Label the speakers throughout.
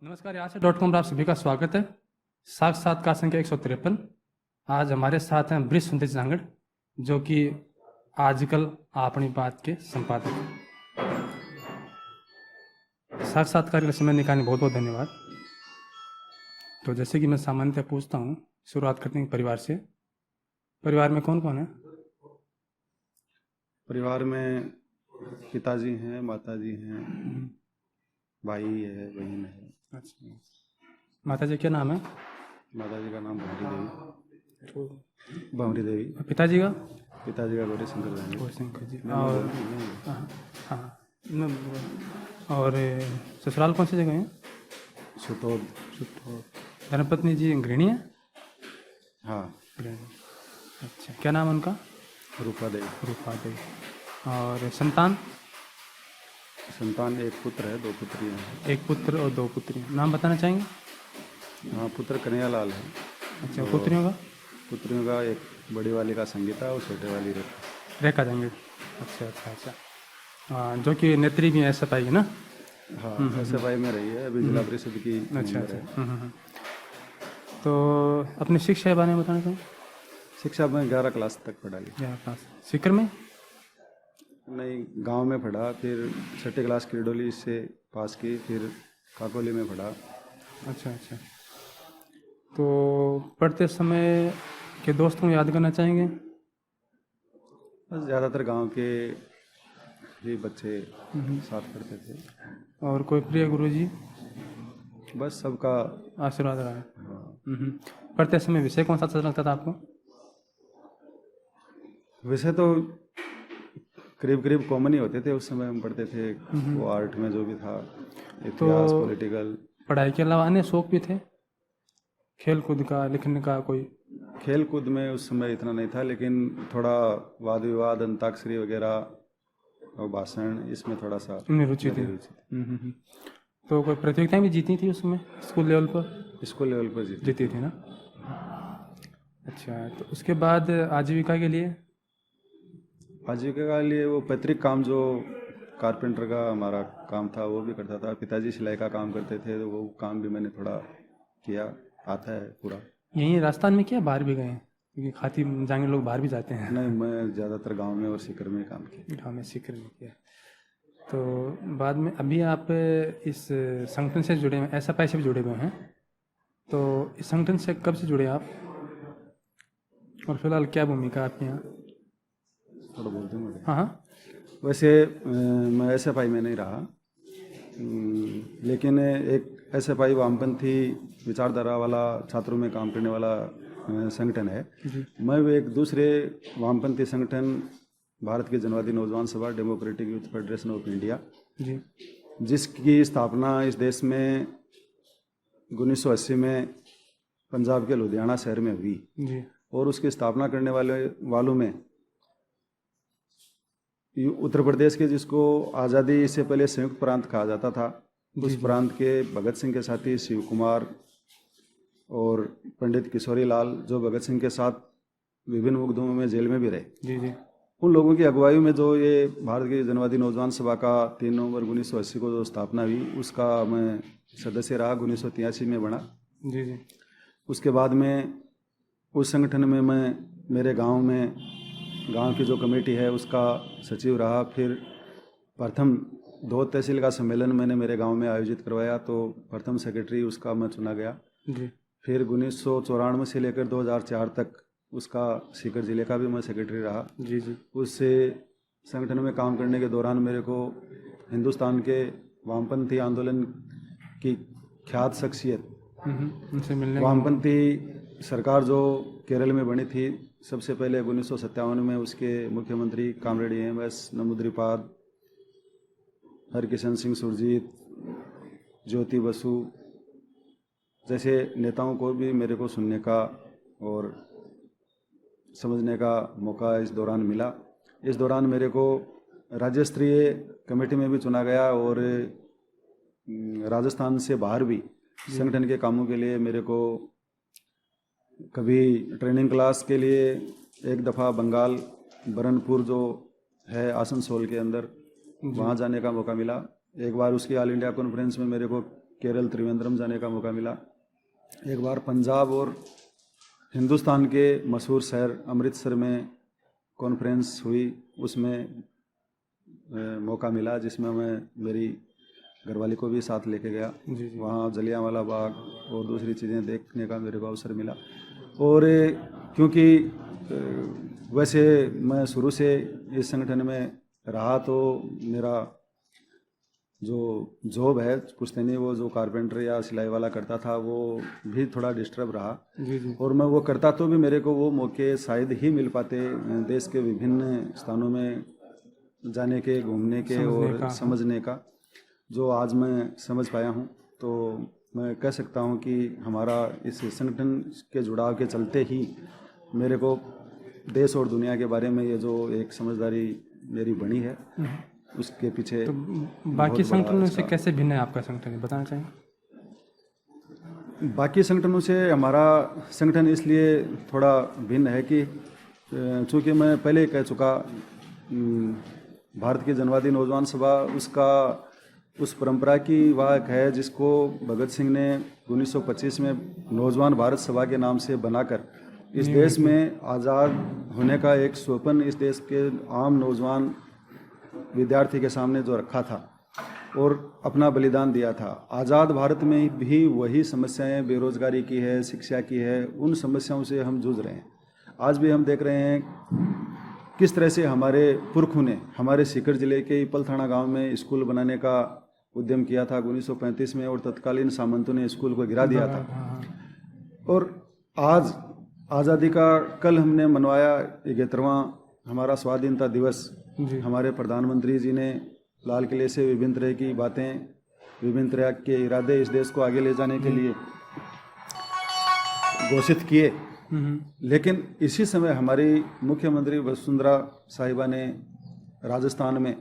Speaker 1: नमस्कार, यहाँ से .com पर आप सभी का स्वागत है। साक्षात्कार संख्या 153। आज हमारे साथ हैं वृष सुंदर झांगड़, जो कि आजकल अपनी बात के संपादक हैं। साक्षात्कार के लिए समय निकालने बहुत बहुत धन्यवाद। तो जैसे कि मैं सामान्यतः पूछता हूँ, शुरुआत करते हैं परिवार से। परिवार में कौन कौन है?
Speaker 2: परिवार में पिताजी हैं, माताजी हैं, भाई है, बहन है।
Speaker 1: अच्छा, माता जी क्या नाम है?
Speaker 2: माताजी का नाम भंवरी देवी।
Speaker 1: पिताजी का?
Speaker 2: पिताजी का गौरी शंकर झांगड़।
Speaker 1: गौरी शंकर जी। और हाँ, और ससुराल कौन सी जगह है?
Speaker 2: सुतोद।
Speaker 1: धर्मपत्नी जी गृहिणी है?
Speaker 2: हाँ,
Speaker 1: गृहिणी। अच्छा, क्या नाम है उनका?
Speaker 2: रूपा देवी।
Speaker 1: रूपा देवी। और संतान?
Speaker 2: संतान एक पुत्र है, दो पुत्रियाँ हैं।
Speaker 1: एक पुत्र और दो पुत्रियाँ। नाम बताना चाहेंगे?
Speaker 2: हाँ, पुत्र कन्हैयालाल है।
Speaker 1: अच्छा, पुत्रियों का?
Speaker 2: पुत्रियों का एक बड़ी वाली का संगीता और छोटे वाली
Speaker 1: रेखा झांगड़। अच्छा। हाँ, जो कि नेत्री भी है SFI की ना?
Speaker 2: हाँ, SFI में रही है, अभी जिला परिषद की
Speaker 1: अच्छा।
Speaker 2: मेंबर है।
Speaker 1: तो अपनी शिक्षा के बारे में बताना चाहेंगे?
Speaker 2: शिक्षा में 11 क्लास तक पढ़ा ली।
Speaker 1: 11 क्लास। सीकर में?
Speaker 2: नहीं, गांव में पढ़ा, फिर 6ठी क्लास किरडोली से पास की, फिर काकोली में पढ़ा।
Speaker 1: अच्छा। तो पढ़ते समय के दोस्तों को याद करना चाहेंगे?
Speaker 2: बस ज़्यादातर गांव के ही बच्चे साथ पढ़ते थे।
Speaker 1: और कोई प्रिय गुरु जी?
Speaker 2: बस सबका
Speaker 1: आशीर्वाद रहा है।
Speaker 2: हाँ।
Speaker 1: पढ़ते समय विषय कौन सा अच्छा लगता था आपको?
Speaker 2: वैसे तो करीब कॉमन ही होते थे उस समय हम पढ़ते थे। वो आर्ट में जो भी था, इतिहास, पॉलिटिकल।
Speaker 1: पढ़ाई के अलावा अन्य शौक भी थे? खेल कूद का, लिखने का कोई?
Speaker 2: खेल कूद में उस समय इतना नहीं था, लेकिन थोड़ा वाद विवाद, अंताक्षरी वगैरह और भाषण, इसमें थोड़ा सा
Speaker 1: इनमें रुचि थी। तो कोई प्रतियोगिताएं भी जीती थी उसमें स्कूल लेवल पर?
Speaker 2: स्कूल लेवल पर
Speaker 1: जीती थी ना? अच्छा, तो उसके बाद आजीविका के लिए?
Speaker 2: आजीविका के लिए वो पैतृक काम, जो कारपेंटर का हमारा काम था, वो भी करता था। पिताजी सिलाई का काम करते थे, तो वो काम भी मैंने थोड़ा किया, आता है पूरा।
Speaker 1: यहीं राजस्थान में किया, बाहर भी गए हैं? क्योंकि खाती जाने लोग बाहर भी जाते हैं।
Speaker 2: नहीं, मैं ज़्यादातर गांव में और सीकर में काम किया।
Speaker 1: गाँव में सीकर में किया। तो बाद में अभी आप इस संगठन से जुड़े हैं, SFI से भी जुड़े हुए हैं। तो इस संगठन से कब से जुड़े आप, और फिलहाल क्या भूमिका आपके यहाँ?
Speaker 2: थोड़ा बोलते हैं।
Speaker 1: हाँ।
Speaker 2: वैसे मैं SFI में नहीं रहा, लेकिन एक SFI वामपंथी विचारधारा वाला, छात्रों में काम करने वाला संगठन है। मैं वो एक दूसरे वामपंथी संगठन, भारत की Janwadi Naujawan Sabha, Democratic Youth Federation of India ji, जिसकी स्थापना इस देश में 1980 में पंजाब के लुधियाना शहर में हुई जी। और उसकी स्थापना करने वालों में उत्तर प्रदेश के, जिसको आज़ादी से पहले संयुक्त प्रांत कहा जाता था, उस प्रांत के भगत सिंह के साथी शिव कुमार और पंडित किशोरी लाल, जो भगत सिंह के साथ विभिन्न मुकदमों में जेल में भी रहे जी। उन लोगों की अगुवाई में जो ये भारत की जनवादी नौजवान सभा का 3 नवंबर 1980 को जो स्थापना हुई, उसका मैं सदस्य रहा। 1983 में बना जी। उसके बाद में उस संगठन में मैं मेरे गांव की जो कमेटी है उसका सचिव रहा। फिर प्रथम 2 तहसील का सम्मेलन मैंने मेरे गांव में आयोजित करवाया, तो प्रथम सेक्रेटरी उसका मैं चुना गया जी। फिर 1994 से लेकर 2004 तक उसका सीकर जिले का भी मैं सेक्रेटरी रहा जी। उससे संगठन में काम करने के दौरान मेरे को हिंदुस्तान के वामपंथी आंदोलन की ख्यात शख्सियत,
Speaker 1: उनसे मिलने,
Speaker 2: वामपंथी सरकार जो केरल में बनी थी सबसे पहले 1957 में, उसके मुख्यमंत्री कामरेड EMS नमूद्रीपाद, हरकिशन सिंह सुरजीत, ज्योति बसु जैसे नेताओं को भी मेरे को सुनने का और समझने का मौका इस दौरान मिला। इस दौरान मेरे को राज्य स्तरीय कमेटी में भी चुना गया, और राजस्थान से बाहर भी संगठन के कामों के लिए मेरे को कभी ट्रेनिंग क्लास के लिए एक दफ़ा बंगाल, बरनपुर जो है आसनसोल के अंदर, वहाँ जाने का मौका मिला। एक बार उसकी ऑल इंडिया कॉन्फ्रेंस में मेरे को केरल त्रिवेंद्रम जाने का मौका मिला। एक बार पंजाब और हिंदुस्तान के मशहूर शहर अमृतसर में कॉन्फ्रेंस हुई, उसमें मौका मिला जिसमें मैं मेरी घरवाली को भी साथ लेके गया।
Speaker 1: जी जी।
Speaker 2: वहाँ जलियांवाला बाग और दूसरी चीज़ें देखने का मेरे को अवसर मिला। और क्योंकि वैसे मैं शुरू से इस संगठन में रहा, तो मेरा जो जॉब है पुश्तैनी, वो जो कारपेंटर या सिलाई वाला करता था, वो भी थोड़ा डिस्टर्ब रहा।
Speaker 1: जी जी।
Speaker 2: और मैं वो करता तो भी मेरे को वो मौके शायद ही मिल पाते देश के विभिन्न स्थानों में जाने के, घूमने के और समझने का, जो आज मैं समझ पाया हूँ। तो मैं कह सकता हूँ कि हमारा इस संगठन के जुड़ाव के चलते ही मेरे को देश और दुनिया के बारे में ये जो एक समझदारी मेरी बनी है, उसके पीछे
Speaker 1: तो बाकी संगठनों से कैसे भिन्न है आपका संगठन, बताना चाहेंगे?
Speaker 2: बाकी संगठनों से हमारा संगठन इसलिए थोड़ा भिन्न है कि चूँकि मैं पहले ही कह चुका, भारत की जनवादी नौजवान सभा उस परंपरा की वाहक है जिसको भगत सिंह ने 1925 में नौजवान भारत सभा के नाम से बनाकर इस देश में आज़ाद होने का एक स्वप्न इस देश के आम नौजवान विद्यार्थी के सामने जो रखा था और अपना बलिदान दिया था। आज़ाद भारत में भी वही समस्याएं बेरोजगारी की है, शिक्षा की है, उन समस्याओं से हम जूझ रहे हैं। आज भी हम देख रहे हैं किस तरह से हमारे पुरखों ने हमारे सीकर जिले के पल थाना गांव में स्कूल बनाने का उद्यम किया था 1935 में, और तत्कालीन सामंतों ने स्कूल को गिरा दिया था। और आज आज़ादी का कल हमने मनवाया 71वां हमारा स्वाधीनता दिवस। हमारे प्रधानमंत्री जी ने लाल किले से विभिन्न तरह की बातें, विभिन्न तरह के इरादे इस देश को आगे ले जाने के लिए घोषित किए, लेकिन इसी समय हमारी मुख्यमंत्री वसुंधरा साहिबा ने राजस्थान में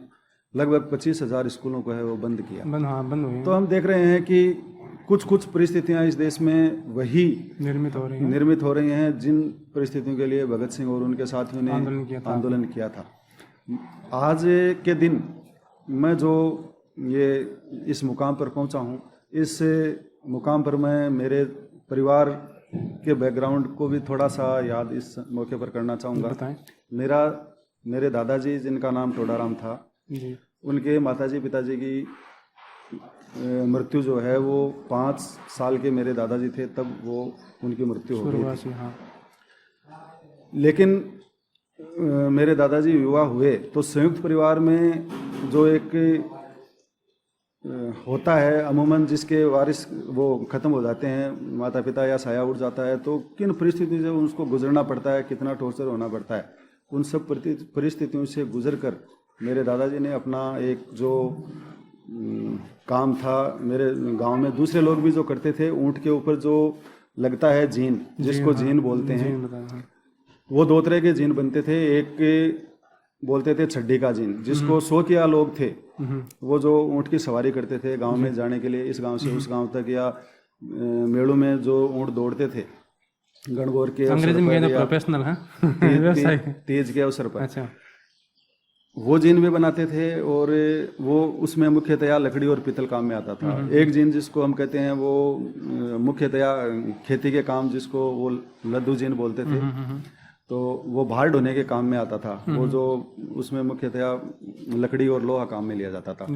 Speaker 2: लगभग 25,000 स्कूलों को है वो बंद किया।
Speaker 1: बंद हुए।
Speaker 2: तो हम देख रहे हैं कि कुछ परिस्थितियां इस देश में वही निर्मित हो रही हैं जिन परिस्थितियों के लिए भगत सिंह और उनके साथियों ने आंदोलन किया था। आज के दिन मैं जो ये इस मुकाम पर पहुंचा हूं, इस मुकाम पर मैं मेरे परिवार के बैकग्राउंड को भी थोड़ा सा याद इस मौके पर करना चाहूँगा। मेरे दादाजी जिनका नाम टोडाराम था जी, उनके माताजी पिताजी की मृत्यु जो है वो 5 साल के मेरे दादाजी थे तब वो उनकी मृत्यु हो गई थी। हाँ। लेकिन मेरे दादाजी युवा हुए तो संयुक्त परिवार में जो एक होता है अमूमन जिसके वारिस वो ख़त्म हो जाते हैं, माता पिता या साया उड़ जाता है, तो किन परिस्थितियों से उसको गुजरना पड़ता है, कितना टॉर्चर होना पड़ता है, उन सब परिस्थितियों से गुजर कर मेरे दादाजी ने अपना एक जो काम था, मेरे गांव में दूसरे लोग भी जो करते थे, ऊंट के ऊपर जो लगता है जीन, जिसको जीन बोलते हैं, वो 2 तरह के जीन बनते थे। एक बोलते थे छड्डी का जीन, जिसको शौकिया लोग थे, वो जो ऊंट की सवारी करते थे गांव में जाने के लिए, इस गांव से उस गांव तक, या मेलों में जो ऊंट दौड़ते थे गणगौर के
Speaker 1: अंग्रेजी में प्रोफेशनल है
Speaker 2: तीज के अवसर पर। अच्छा। वो जीन भी बनाते थे और वो उसमें मुख्यतया लकड़ी और पीतल काम में आता था। एक जीन जिसको हम कहते हैं वो मुख्यतया खेती के काम, जिसको वो लद्दू जीन बोलते थे, तो वो भार ढोने के काम में आता था। वो जो उसमें मुख्यतया लकड़ी और लोहा काम में लिया जाता था।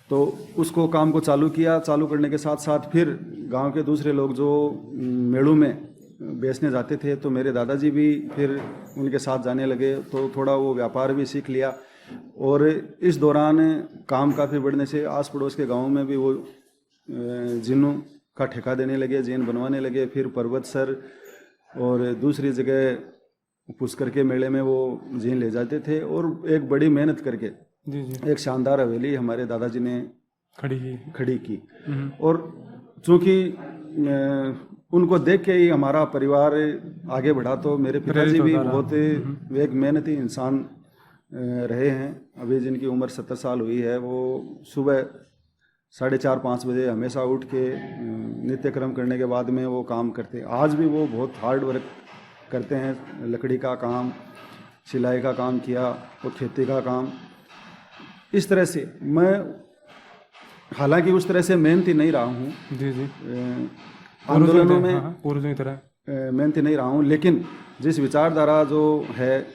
Speaker 2: तो उसको काम को चालू किया। चालू करने के साथ साथ फिर गांव के दूसरे लोग जो मेड़ों में बेचने जाते थे, तो मेरे दादाजी भी फिर उनके साथ जाने लगे, तो थोड़ा वो व्यापार भी सीख लिया। और इस दौरान काम काफ़ी बढ़ने से आस पड़ोस के गाँव में भी वो जीनों का ठेका देने लगे, जीन बनवाने लगे। फिर पर्वतसर और दूसरी जगह पुष्कर के मेले में वो जीन ले जाते थे, और एक बड़ी मेहनत करके एक शानदार हवेली हमारे दादाजी ने खड़ी की। और चूँकि उनको देख के ही हमारा परिवार आगे बढ़ा, तो मेरे पिताजी भी बहुत एक मेहनती इंसान रहे हैं। अभी जिनकी उम्र 70 साल हुई है, वो सुबह 4:30-5 बजे हमेशा उठ के नित्यक्रम करने के बाद में वो काम करते। आज भी वो बहुत हार्ड वर्क करते हैं। लकड़ी का काम, सिलाई का काम किया और खेती का काम। इस तरह से मैं हालांकि उस तरह से मेहनती नहीं रहा हूँ
Speaker 1: जी जी,
Speaker 2: आंदोलनों में,
Speaker 1: पूर्वजों की तरह।
Speaker 2: मेहनती नहीं रहा हूँ, लेकिन जिस विचारधारा जो है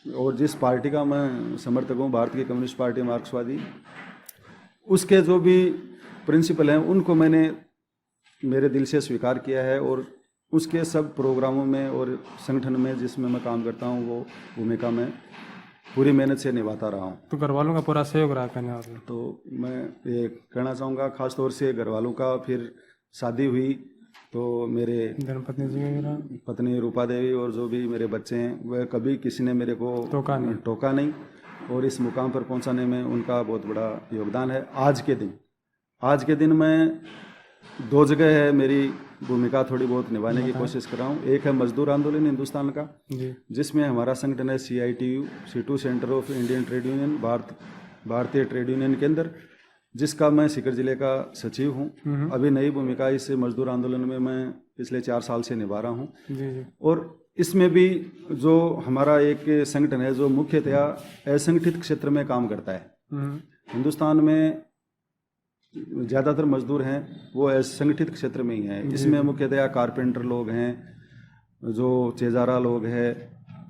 Speaker 2: और जिस पार्टी का मैं समर्थक हूँ, भारत की कम्युनिस्ट पार्टी मार्क्सवादी, उसके जो भी प्रिंसिपल हैं उनको मैंने मेरे दिल से स्वीकार किया है और उसके सब प्रोग्रामों में और संगठन में जिसमें मैं काम करता हूँ वो भूमिका में पूरी मेहनत से निभाता रहा हूँ।
Speaker 1: तो घर वालों का पूरा सहयोग रहा करने वाले।
Speaker 2: तो मैं ये कहना चाहूँगा खास तौर से घर वालों का, फिर शादी हुई तो मेरे
Speaker 1: धर्मपत्नी जी मेरा
Speaker 2: पत्नी रूपा देवी और जो भी मेरे बच्चे हैं वह कभी किसी ने मेरे को टोका नहीं और इस मुकाम पर पहुंचाने में उनका बहुत बड़ा योगदान है। आज के दिन मैं 2 जगह है मेरी भूमिका थोड़ी बहुत निभाने की कोशिश कर रहा हूँ। एक है मजदूर आंदोलन हिंदुस्तान का, जिसमें हमारा संगठन है CITU, CITU centre of Indian trade union, भारतीय ट्रेड यूनियन के अंदर, जिसका मैं सीकर जिले का सचिव हूँ। अभी नई भूमिका इस मजदूर आंदोलन में मैं पिछले 4 साल से निभा रहा हूँ। और इसमें भी जो हमारा एक संगठन है जो मुख्यतया असंगठित क्षेत्र में काम करता है। हिंदुस्तान में ज़्यादातर मजदूर हैं वो असंगठित क्षेत्र में ही हैं। इसमें मुख्यतया कारपेंटर लोग हैं, जो चेजारा लोग हैं,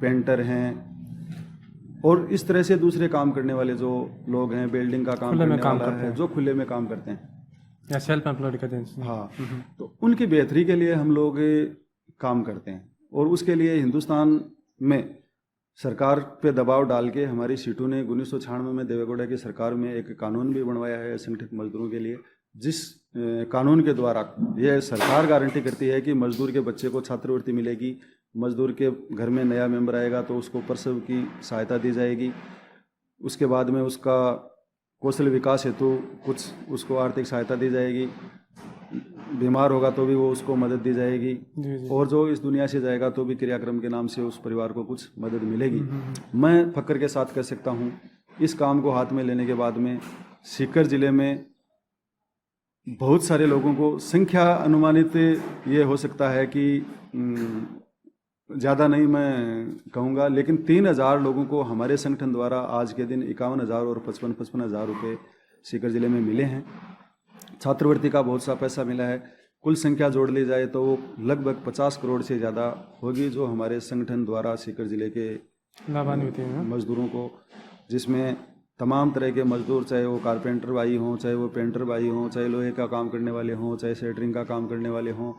Speaker 2: पेंटर हैं और इस तरह से दूसरे काम करने वाले जो लोग हैं, बिल्डिंग का काम करने वाला है, जो खुले में काम करते हैं
Speaker 1: या सेल्फ एम्प्लॉयड करते हैं।
Speaker 2: हाँ, तो उनकी बेहतरी के लिए हम लोग काम करते हैं और उसके लिए हिंदुस्तान में सरकार पे दबाव डाल के हमारी सीटू ने 1996 में देवेगौड़ा की सरकार में एक कानून भी बनवाया है असंगठित मजदूरों के लिए, जिस कानून के द्वारा यह सरकार गारंटी करती है कि मजदूर के बच्चे को छात्रवृत्ति मिलेगी, मजदूर के घर में नया मेंबर आएगा तो उसको प्रसव की सहायता दी जाएगी, उसके बाद में उसका कौशल विकास हेतु कुछ उसको आर्थिक सहायता दी जाएगी, बीमार होगा तो भी वो उसको मदद दी जाएगी और जो इस दुनिया से जाएगा तो भी क्रियाक्रम के नाम से उस परिवार को कुछ मदद मिलेगी। मैं फक्र के साथ कह सकता हूँ इस काम को हाथ में लेने के बाद में सीकर जिले में बहुत सारे लोगों को, संख्या अनुमानित ये हो सकता है कि ज़्यादा नहीं मैं कहूँगा, लेकिन 3000 लोगों को हमारे संगठन द्वारा आज के दिन 51,000 और 55,000 रुपये सीकर जिले में मिले हैं। छात्रवृत्ति का बहुत सा पैसा मिला है। कुल संख्या जोड़ ली जाए तो वो लगभग 50 करोड़ से ज़्यादा होगी जो हमारे संगठन द्वारा सीकर जिले के
Speaker 1: लाभान्वित
Speaker 2: मजदूरों को, जिसमें तमाम तरह के मजदूर, चाहे वो कारपेंटर भाई हों, चाहे वो पेंटर भाई हों, चाहे लोहे का काम करने वाले हों, चाहे सेटरिंग का काम करने वाले हों,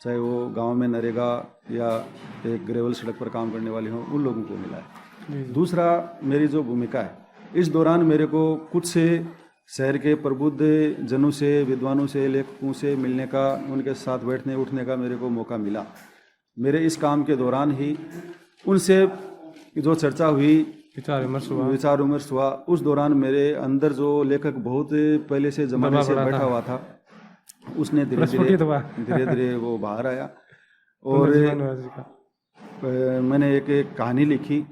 Speaker 2: चाहे वो गांव में नरेगा या एक ग्रेवल सड़क पर काम करने वाले हों, उन लोगों को मिला है। दूसरा, मेरी जो भूमिका है, इस दौरान मेरे को कुछ से शहर के प्रबुद्ध जनों से, विद्वानों से, लेखकों से मिलने का, उनके साथ बैठने उठने का मेरे को मौका मिला। मेरे इस काम के दौरान ही उनसे जो चर्चा हुई, विचार विमर्श हुआ, उस दौरान मेरे अंदर जो लेखक बहुत पहले से जमाने से बैठा हुआ था उसने धीरे धीरे वो बाहर आया और मैंने एक कहानी लिखी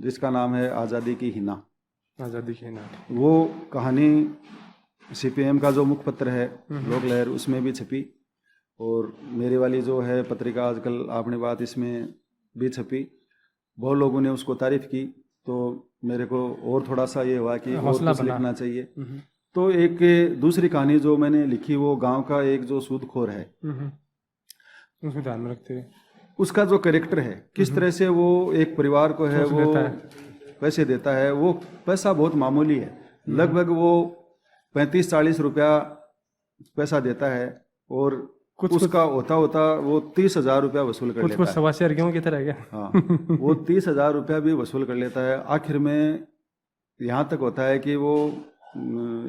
Speaker 2: जिसका नाम है आज़ादी की हिना। वो कहानी CPM का जो मुखपत्र है लोक लहर, उसमें भी छपी और मेरे वाली जो है पत्रिका आजकल आपने बात, इसमें भी छपी। बहुत लोगों ने उसको तारीफ की तो मेरे को और थोड़ा सा ये हुआ कि और कुछ लिखना चाहिए। तो एक दूसरी कहानी जो मैंने लिखी वो गांव का एक जो सूदखोर है,
Speaker 1: उसमें ध्यान में रखते हुए
Speaker 2: उसका जो कैरेक्टर है, किस तरह से वो एक परिवार को है वो पैसे देता है। वो पैसा बहुत मामूली है, लगभग वो 35-40 रुपया पैसा देता है और कुछ उसका होता वो 30,000 रुपया वसूल कर लेता है।
Speaker 1: सवासी अर्घ्यों की तरह क्या?
Speaker 2: हाँ, वो 30,000 रुपया भी वसूल कर लेता है। आखिर में यहाँ तक होता है कि वो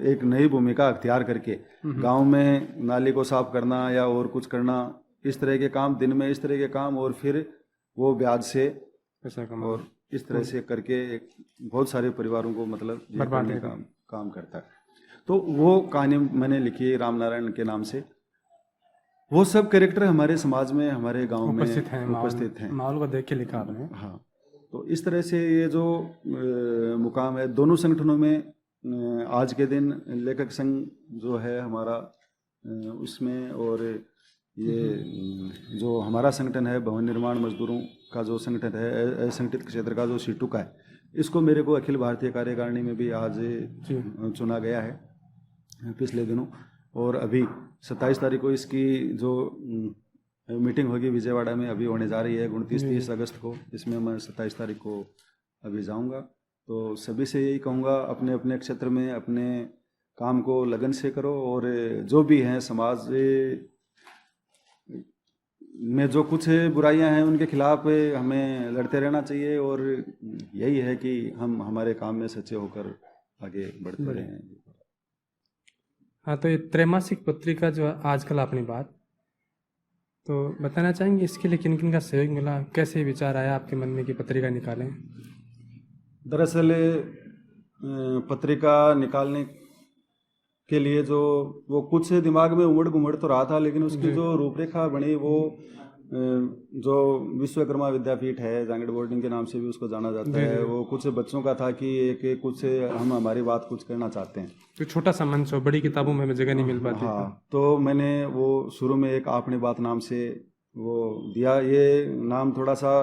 Speaker 2: एक नई भूमिका अख्तियार करके गांव में नाली को साफ करना या और कुछ करना, इस तरह के काम, दिन में इस तरह के काम, और फिर वो ब्याज से पैसा कमा और इस तरह से करके बहुत सारे परिवारों को मतलब करने का काम करता है। तो वो कहानी मैंने लिखी रामनारायण के नाम से। वो सब कैरेक्टर हमारे समाज में, हमारे गांव में उपस्थित हैं।
Speaker 1: माहौल को देख के लिखा आपने।
Speaker 2: हाँ, तो इस तरह से ये जो मुकाम है दोनों संगठनों में, आज के दिन लेखक संघ जो है हमारा उसमें, और ये जो हमारा संगठन है भवन निर्माण मजदूरों का जो संगठन है असंगठित क्षेत्र का जो सीटू का है, इसको मेरे को अखिल भारतीय कार्यकारिणी में भी आज चुना गया है। पिछले दिनों। और अभी 27 तारीख को इसकी जो मीटिंग होगी विजयवाड़ा में अभी होने जा रही है 29-30 अगस्त को। इसमें मैं 27 तारीख को अभी जाऊंगा। तो सभी से यही कहूँगा, अपने अपने क्षेत्र में अपने काम को लगन से करो, और जो भी हैं समाज में जो कुछ बुराइयां हैं उनके खिलाफ हमें लड़ते रहना चाहिए, और यही है कि हम हमारे काम में सच्चे होकर आगे बढ़ते रहें।
Speaker 1: हाँ, तो ये त्रैमासिक पत्रिका जो आजकल आपने बात तो बताना चाहेंगे, इसके लिए किन किन का सहयोग मिला, कैसे विचार आया आपके मन में कि पत्रिका निकालें?
Speaker 2: दरअसल पत्रिका निकालने के लिए जो वो कुछ दिमाग में उमड़ घुमड़ तो रहा था, लेकिन उसकी जो रूपरेखा बनी वो जो विश्वकर्मा विद्यापीठ है, जांगड़ बोर्डिंग के नाम से भी उसको जाना जाता है, वो कुछ बच्चों का था कि एक कुछ हम हमारी बात कुछ करना चाहते हैं।
Speaker 1: तो छोटा सा मंच हो, बड़ी किताबों में जगह नहीं मिल पाती।
Speaker 2: हाँ, तो मैंने वो शुरू में एक आपने बात नाम से वो दिया। ये नाम थोड़ा सा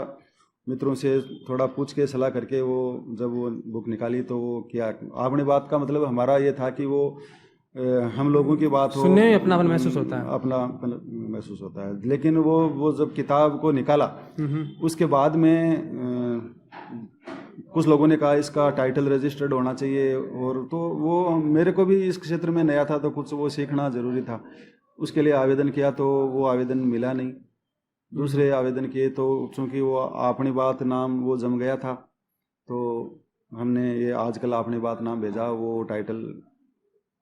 Speaker 2: मित्रों से थोड़ा पूछ के सलाह करके वो जब वो बुक निकाली तो वो क्या आपने बात का मतलब हमारा ये था कि वो हम लोगों की बात हो,
Speaker 1: सुनने में अपनापन महसूस होता है,
Speaker 2: अपनापन महसूस होता है। लेकिन वो जब किताब को निकाला उसके बाद में कुछ लोगों ने कहा इसका टाइटल रजिस्टर्ड होना चाहिए, और तो वो मेरे को भी इस क्षेत्र में नया था तो कुछ वो सीखना ज़रूरी था। उसके लिए आवेदन किया तो वो आवेदन मिला नहीं। दूसरे आवेदन किए तो चूँकि वो अपनी बात नाम वो जम गया था, तो हमने ये आजकल अपनी बात नाम भेजा। वो टाइटल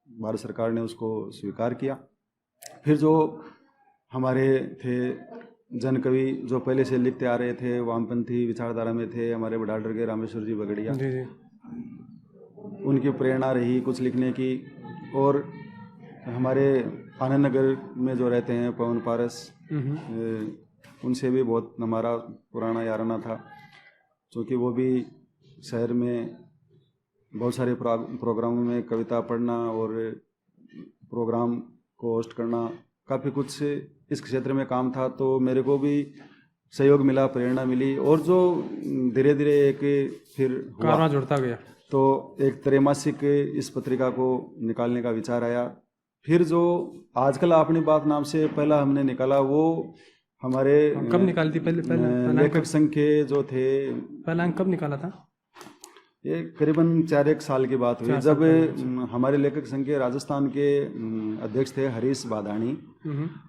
Speaker 2: भारत सरकार ने उसको स्वीकार किया। फिर जो हमारे थे जन कवि जो पहले से लिखते आ रहे थे, वामपंथी विचारधारा में थे, हमारे बडाडर के रामेश्वर जी बगड़िया, उनकी प्रेरणा रही कुछ लिखने की। और हमारे आनंद नगर में जो रहते हैं पवन पारस, उनसे भी बहुत हमारा पुराना याराना था, क्योंकि वो भी शहर में बहुत सारे प्रोग्रामों में कविता पढ़ना और प्रोग्राम को होस्ट करना, काफ़ी कुछ इस क्षेत्र में काम था। तो मेरे को भी सहयोग मिला, प्रेरणा मिली, और जो धीरे धीरे एक फिर
Speaker 1: कारवां जुड़ता गया, तो
Speaker 2: एक त्रैमासिक इस पत्रिका को निकालने का विचार आया। फिर जो आजकल अपनी बात नाम से पहला हमने निकाला, वो हमारे
Speaker 1: कब निकाली थी? पहले
Speaker 2: लेखक संघ के जो थे,
Speaker 1: पहला अंक कब निकाला था?
Speaker 2: ये करीबन 4-1 साल की बात हुई, जब हमारे लेखक संघ के राजस्थान के अध्यक्ष थे हरीश बादाणी,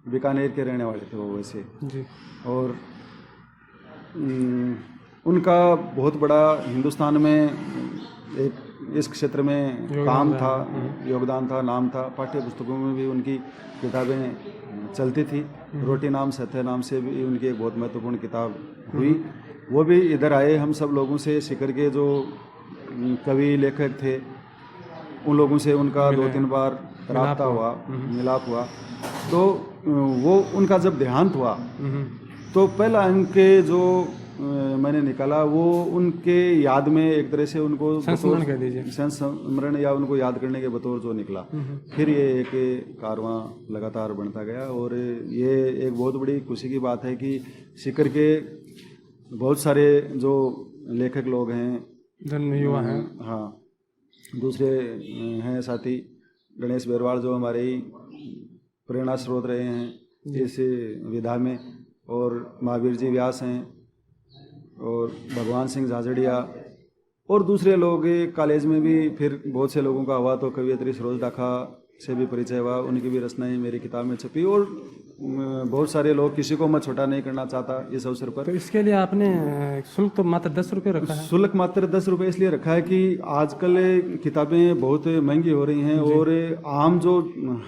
Speaker 2: बीकानेर के रहने वाले थे वो वैसे जी। और उनका बहुत बड़ा हिंदुस्तान में एक इस क्षेत्र में काम था, योगदान था, नाम था। पाठ्य पुस्तकों में भी उनकी किताबें चलती थी। रोटी नाम सत्य नाम से भी उनकी एक बहुत महत्वपूर्ण किताब हुई। वो भी इधर आए, हम सब लोगों से सीकर के जो कवि लेखक थे उन लोगों से उनका 2-3 बार राब्ता हुआ, मिलाप हुआ। तो वो उनका जब देहांत हुआ तो पहला अंक जो मैंने निकाला वो उनके याद में एक तरह से उनको
Speaker 1: संस्मरण कह दीजिए,
Speaker 2: संस्मरण या उनको याद करने के बतौर जो निकला। फिर ये एक कारवां लगातार बढ़ता गया, और ये एक बहुत बड़ी खुशी की बात है कि सीकर के बहुत सारे जो लेखक लोग हैं,
Speaker 1: जन युवा हैं,
Speaker 2: हाँ, दूसरे हैं साथी, गणेश बेरवाल जो हमारे ही प्रेरणा स्रोत रहे हैं इस विधा में, और महावीर जी व्यास हैं, और भगवान सिंह झाझड़िया, और दूसरे लोग कॉलेज में भी फिर बहुत से लोगों का हुआ। तो कवियत्री सरोज डाखा से भी परिचय हुआ, उनकी भी रचनाएं मेरी किताब में छपी, और बहुत सारे लोग, किसी को मैं छोटा नहीं करना चाहता इस अवसर पर।
Speaker 1: तो इसके लिए आपने शुल्क तो मात्र 10 रुपये रखा है?
Speaker 2: शुल्क मात्र 10 रुपये इसलिए रखा है कि आजकल किताबें बहुत महंगी हो रही हैं, और आम जो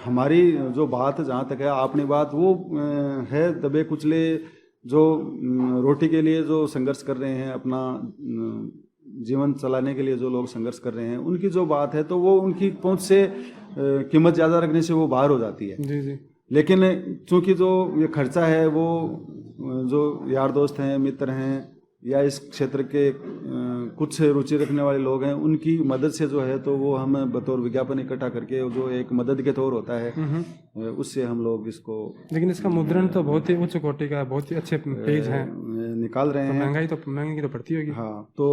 Speaker 2: हमारी जो बात जहाँ तक है अपनी बात, वो है दबे कुचले जो रोटी के लिए जो संघर्ष कर रहे हैं, अपना जीवन चलाने के लिए जो लोग संघर्ष कर रहे हैं, उनकी जो बात है तो वो उनकी पहुंच से कीमत ज़्यादा रखने से वो बाहर हो जाती है।
Speaker 1: जी जी।
Speaker 2: लेकिन चूंकि जो ये खर्चा है वो जो यार दोस्त हैं, मित्र हैं, या इस क्षेत्र के कुछ रुचि रखने वाले लोग हैं, उनकी मदद से जो है तो वो हम बतौर विज्ञापन इकट्ठा करके जो एक मदद के तौर होता है, उससे हम लोग इसको।
Speaker 1: लेकिन इसका मुद्रण तो बहुत ही उच्च कोटि का, बहुत ही अच्छे पेज हैं,
Speaker 2: निकाल रहे हैं।
Speaker 1: महंगी तो पड़ती होगी।
Speaker 2: हाँ, तो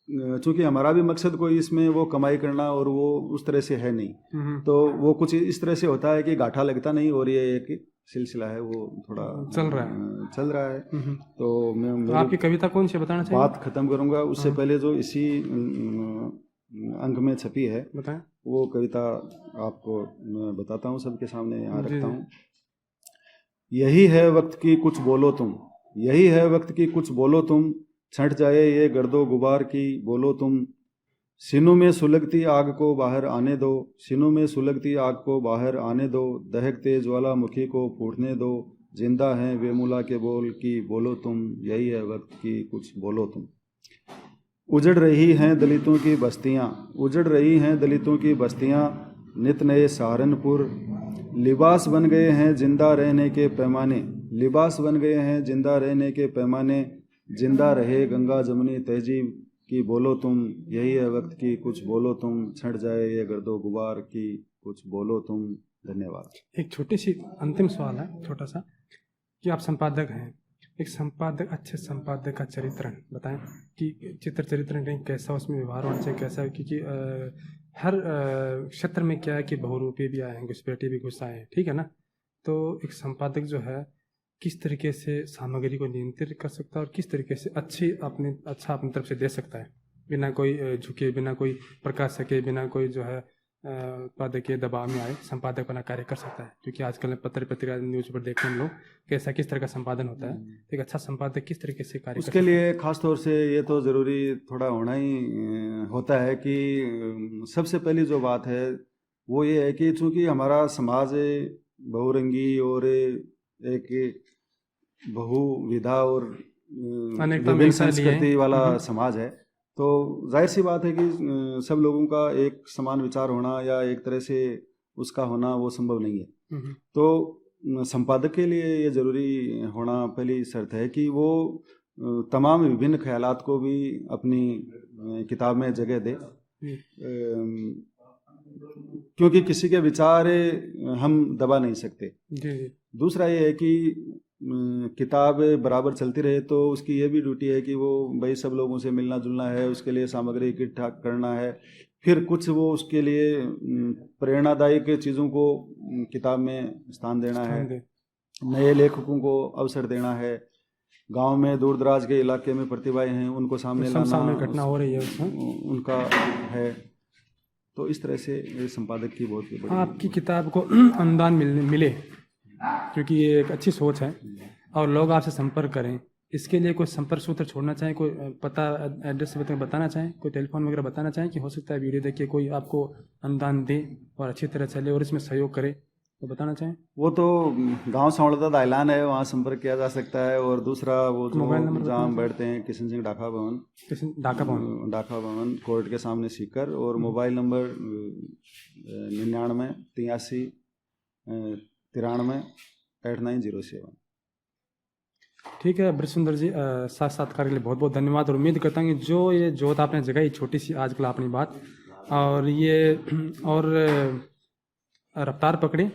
Speaker 2: चूंकि हमारा भी मकसद कोई इसमें वो कमाई करना और वो उस तरह से है नहीं, तो वो कुछ इस तरह से होता है कि गाठा लगता नहीं और ये एक सिलसिला है वो थोड़ा
Speaker 1: चल रहा है।
Speaker 2: तो मैं
Speaker 1: तो
Speaker 2: मेरी
Speaker 1: आपकी कविता कौन सी बताना चाहिए?
Speaker 2: बात खत्म करूंगा उससे पहले जो इसी अंक में छपी है
Speaker 1: बताएं।
Speaker 2: वो कविता आपको मैं बताता हूँ, सबके सामने यहाँ रखता हूँ। यही है वक्त की कुछ बोलो तुम, यही है वक्त की कुछ बोलो तुम, छंट जाए ये गर्दो गुबार की बोलो तुम। सीनों में सुलगती आग को बाहर आने दो, सीनों में सुलगती आग को बाहर आने दो, दहकते ज्वालामुखी को फूटने दो। जिंदा हैं वेमुला के बोल की बोलो तुम, यही है वक्त की कुछ बोलो तुम। उजड़ रही हैं दलितों की बस्तियाँ, उजड़ रही हैं दलितों की बस्तियाँ, नित नए सहारनपुर। लिबास बन गए हैं जिंदा रहने के पैमाने, लिबास बन गए हैं जिंदा रहने के पैमाने। जिंदा रहे गंगा जमुनी तहजीब की बोलो तुम, यही है वक्त की कुछ बोलो तुम, छंट जाए ये गर्दो गुबार की कुछ बोलो तुम। धन्यवाद।
Speaker 1: एक छोटी सी अंतिम सवाल है, छोटा सा, कि आप संपादक हैं, एक संपादक, अच्छे संपादक का चरित्रण बताएं कि चित्र चरित्रण कहीं कैसा उसमें व्यवहार होना चाहिए, कैसा, क्योंकि हर क्षेत्र में क्या है कि बहुरूपी भी आए हैं, घुसपैठी भी घुस आए हैं, ठीक है ना। तो एक संपादक जो है किस तरीके से सामग्री को नियंत्रित कर सकता है और किस तरीके से अच्छा अपनी तरफ से दे सकता है, बिना कोई झुके, बिना कोई प्रकाश सके, बिना कोई जो है उत्पादकीय दबाव में आए, संपादक बना कार्य कर सकता है। क्योंकि आजकल पत्र पत्रिका न्यूज पर देखते हैं हम लोग कैसा किस तरह का संपादन होता है, एक अच्छा संपादक किस तरीके से कार्य
Speaker 2: उसके लिए खास तौर से ये तो ज़रूरी थोड़ा होना ही होता है कि सबसे पहली जो बात है वो ये है कि चूँकि हमारा समाज बहुरंगी और एक बहुविधा और विभिन्न संस्कृति वाला समाज है, तो जाहिर सी बात है कि सब लोगों का एक समान विचार होना या एक तरह से उसका होना वो संभव नहीं है। तो संपादक के लिए ये ज़रूरी होना पहली शर्त है कि वो तमाम विभिन्न ख्यालात को भी अपनी किताब में जगह दे, क्योंकि किसी के विचार हम दबा नहीं सकते। दूसरा ये है कि किताब बराबर चलती रहे तो उसकी ये भी ड्यूटी है कि वो भाई सब लोगों से मिलना जुलना है, उसके लिए सामग्री इकट्ठा करना है, फिर कुछ वो उसके लिए प्रेरणादायक चीज़ों को किताब में स्थान देना है, नए लेखकों को अवसर देना है, गांव में दूर दराज के इलाके में प्रतिभाएं हैं उनको सामने लाना,
Speaker 1: घटना हो रही है
Speaker 2: उनका है। तो इस तरह से संपादक की बहुत बड़ी
Speaker 1: आपकी किताब को अनुदान मिले, क्योंकि ये एक अच्छी सोच है, और लोग आपसे संपर्क करें, इसके लिए कोई संपर्क सूत्र छोड़ना चाहें, कोई पता एड्रेस बताना चाहें, कोई टेलीफोन वगैरह बताना चाहें कि हो सकता है वीडियो देखिए कोई आपको अनुदान दे और अच्छी तरह चले और इसमें सहयोग करे, तो बताना चाहें?
Speaker 2: वो तो गांव सौड़दा ऐलान है, वहाँ संपर्क किया जा सकता है। और दूसरा वो मोबाइल नंबर जहाँ हम बैठते हैं किशन सिंह डाका भवन कोर्ट के सामने सीकर, और मोबाइल नंबर 99 83 93 8907। ठीक
Speaker 1: है ब्रजसुंदर जी, साक्षात्कार के लिए बहुत बहुत धन्यवाद, और उम्मीद करता हूँ कि जो ये जोत आपने जगाई छोटी सी आजकल अपनी बात, और ये और रफ्तार पकड़े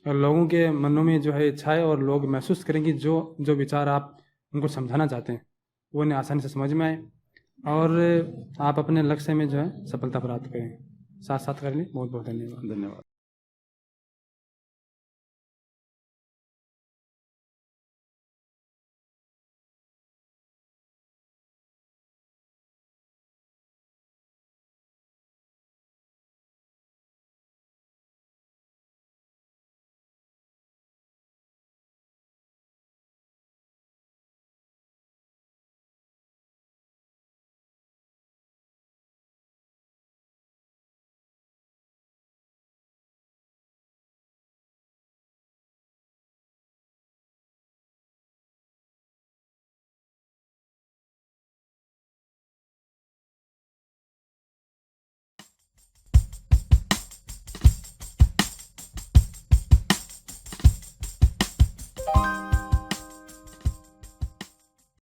Speaker 1: और लोगों के मनों में जो है इच्छा है, और लोग महसूस करेंगे जो विचार आप उनको समझाना चाहते हैं वो उन्हें आसानी से समझ में आए, और आप अपने लक्ष्य में जो है सफलता प्राप्त करें। साक्षात्कार के लिए बहुत बहुत धन्यवाद।